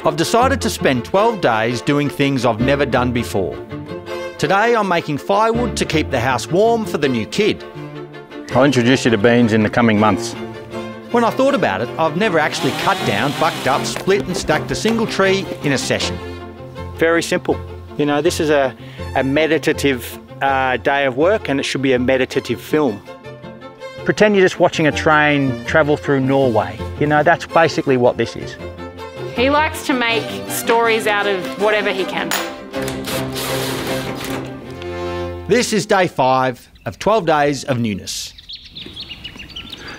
I've decided to spend 12 days doing things I've never done before. Today I'm making firewood to keep the house warm for the new kid. I'll introduce you to beans in the coming months. When I thought about it, I've never actually cut down, bucked up, split and stacked a single tree in a session. Very simple. You know, this is a meditative day of work, and it should be a meditative film. Pretend you're just watching a train travel through Norway. You know, that's basically what this is. He likes to make stories out of whatever he can. This is day 5 of 12 Days of Newness.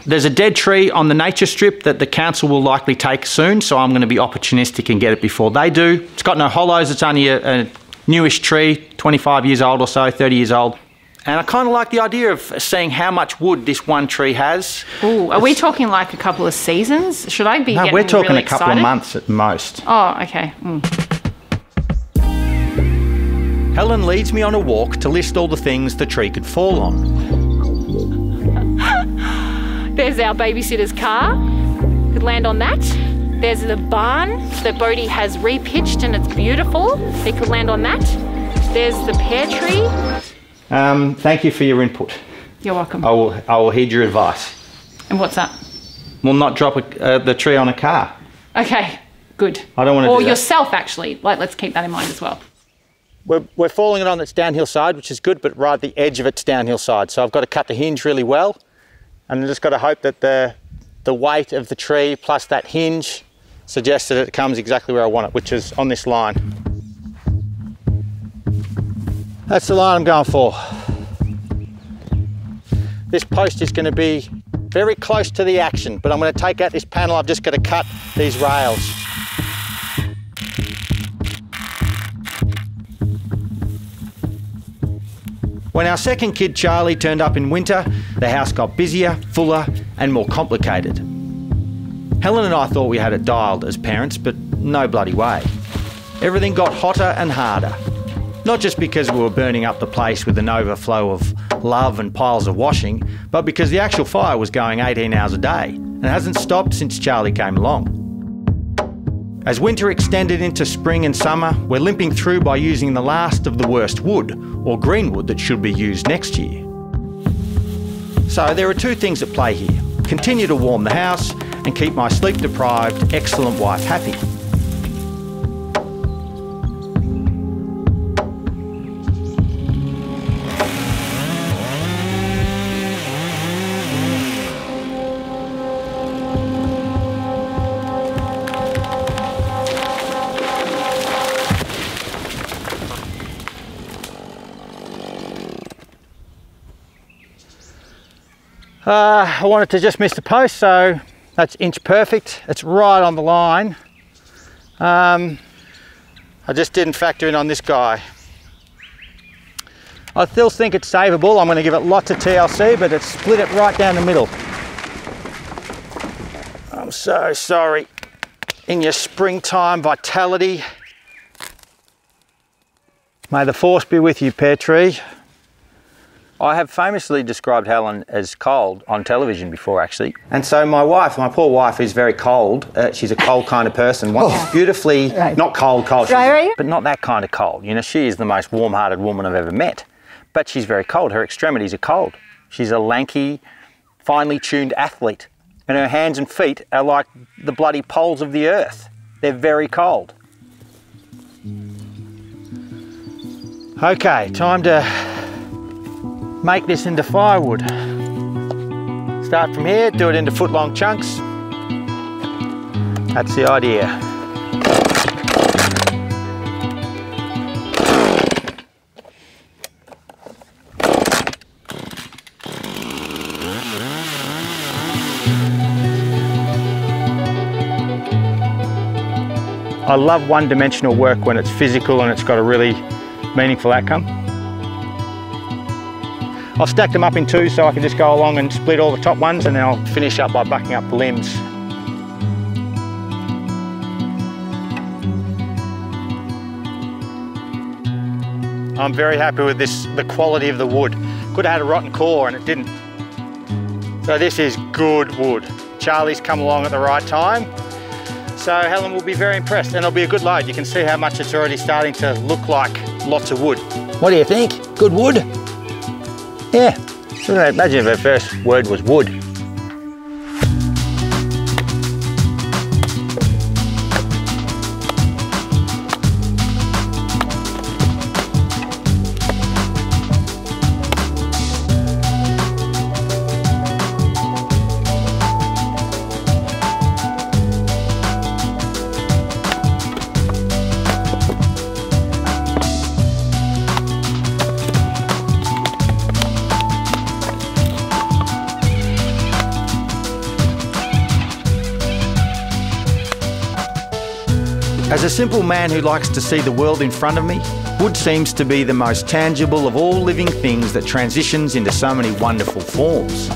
There's a dead tree on the nature strip that the council will likely take soon, so I'm going to be opportunistic and get it before they do. It's got no hollows, it's only a newish tree, 25 years old or so, 30 years old. And I kind of like the idea of seeing how much wood this one tree has. Ooh, are we talking like a couple of seasons? Should I be getting really excited? No, we're talking a couple of months at most. Oh, okay. Helen leads me on a walk to list all the things the tree could fall on. There's our babysitter's car. Could land on that. There's the barn that Bodhi has repitched and it's beautiful. He could land on that. There's the pear tree. Thank you for your input. You're welcome. I will heed your advice. And what's that? We'll not drop the tree on a car. Okay, good. I don't want to do that. Or yourself, actually. Let's keep that in mind as well. We're falling it on its downhill side, which is good, but right at the edge of its downhill side. So I've got to cut the hinge really well, and I've just got to hope that the weight of the tree plus that hinge suggests that it comes exactly where I want it, which is on this line. That's the line I'm going for. This post is going to be very close to the action, but I'm going to take out this panel. I've just got to cut these rails. When our second kid, Charlie, turned up in winter, the house got busier, fuller, and more complicated. Helen and I thought we had it dialed as parents, but no bloody way. Everything got hotter and harder. Not just because we were burning up the place with an overflow of love and piles of washing, but because the actual fire was going 18 hours a day and hasn't stopped since Charlie came along. As winter extended into spring and summer, we're limping through by using the last of the worst wood, or greenwood, that should be used next year. So there are two things at play here. Continue to warm the house and keep my sleep-deprived, excellent wife happy. I wanted to just miss the post, so that's inch perfect. It's right on the line. I just didn't factor in on this guy. I still think it's savable. I'm going to give it lots of TLC, but it's split it right down the middle. I'm so sorry. In your springtime vitality. May the force be with you, pear tree. I have famously described Helen as cold on television before, actually. And so my wife, my poor wife, is very cold. She's a cold kind of person. She's beautifully, not cold, but not that kind of cold. You know, she is the most warm-hearted woman I've ever met. But she's very cold. Her extremities are cold. She's a lanky, finely tuned athlete. And her hands and feet are like the bloody poles of the earth. They're very cold. Okay, time to make this into firewood. Start from here, do it into foot-long chunks. That's the idea. I love one-dimensional work when it's physical and it's got a really meaningful outcome. I've stacked them up in two so I can just go along and split all the top ones, and then I'll finish up by bucking up the limbs. I'm very happy with the quality of the wood. Could have had a rotten core and it didn't. So this is good wood. Charlie's come along at the right time. So Helen will be very impressed, and it'll be a good load. You can see how much it's already starting to look like lots of wood. What do you think? Good wood? Yeah. Imagine if our first word was wood. As a simple man who likes to see the world in front of me, wood seems to be the most tangible of all living things that transitions into so many wonderful forms.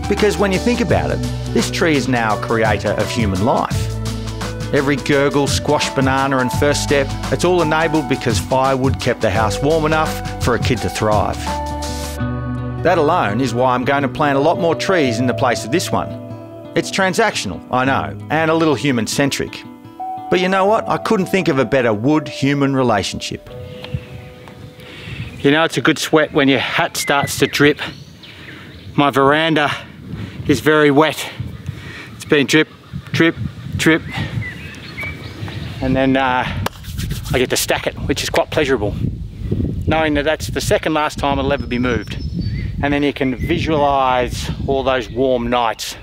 Because when you think about it, this tree is now a creator of human life. Every gurgle, squash, banana and first step, it's all enabled because firewood kept the house warm enough for a kid to thrive. That alone is why I'm going to plant a lot more trees in the place of this one. It's transactional, I know, and a little human-centric. But you know what? I couldn't think of a better wood-human relationship. You know it's a good sweat when your hat starts to drip. My veranda is very wet. It's been drip, drip, drip. And then I get to stack it, which is quite pleasurable. Knowing that that's the second last time it'll ever be moved. And then you can visualise all those warm nights.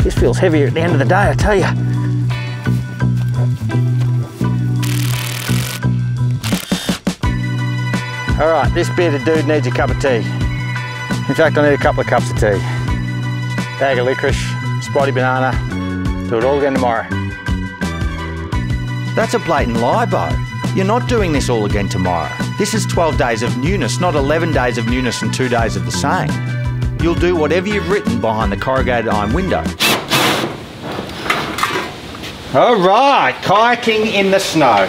This feels heavier at the end of the day, I tell you. All right, this bearded dude needs a cup of tea. In fact, I need a couple of cups of tea. Bag of licorice, spotty banana, do it all again tomorrow. That's a blatant lie, Bo. You're not doing this all again tomorrow. This is 12 days of newness, not 11 days of newness and 2 days of the same. You'll do whatever you've written behind the corrugated iron window. All right, kayaking in the snow.